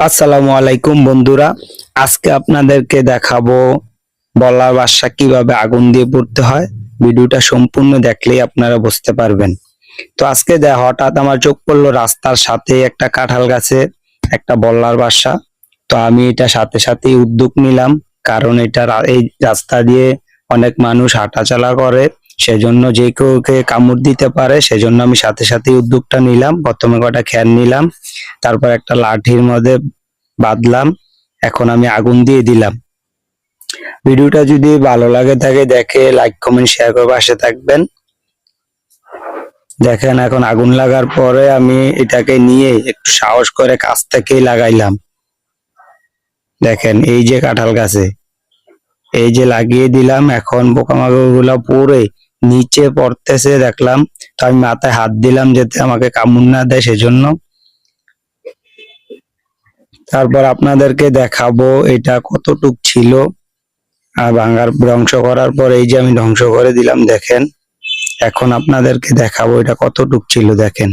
আসসালামু আলাইকুম বন্ধুরা, আজকে আপনাদেরকে দেখাবো বলার বাসা কিভাবে আগুন দিয়ে পুড়তে হয়। ভিডিওটা সম্পূর্ণ দেখলেই আপনারা বুঝতে পারবেন। তো আজকে হঠাৎ আমার চোখ পড়লো রাস্তার সাথে একটা কাঁঠাল গাছে একটা বল্লার বাসা। তো আমি এটা সাথে সাথেই উদ্যোগ নিলাম, কারণ এই রাস্তা দিয়ে অনেক মানুষ হাঁটাচলা করে, সেজন্য যে কেউকে কামড় দিতে পারে, সেজন্য আমি সাথে সাথেই উদ্যোগটা নিলাম। প্রথমে কটা খ্যার নিলাম, তারপর একটা লাঠির মধ্যে বাঁধলাম। এখন আমি আগুন দিয়ে দিলাম। ভিডিওটা যদি ভালো লাগে থাকে দেখে লাইক কমেন্ট শেয়ার করে পাশে থাকবেন। দেখেন এখন আগুন লাগার পরে আমি এটাকে নিয়ে একটু সাহস করে কাছ থেকেই লাগাইলাম। দেখেন এই যে কাঁঠাল গাছে এই যে লাগিয়ে দিলাম, এখন পোকামাকড় গুলা পুরো নিচে পড়তেছে দেখলাম। তো আমি মাথায় হাত দিলাম যাতে আমাকে কামড় না দেয়, সেজন্য। তারপর আপনাদেরকে দেখাবো এটা কতটুক ছিল। আর ধ্বংস করার পর এই যে আমি ধ্বংস করে দিলাম, দেখেন। এখন আপনাদেরকে দেখাবো এটা কতটুক ছিল, দেখেন।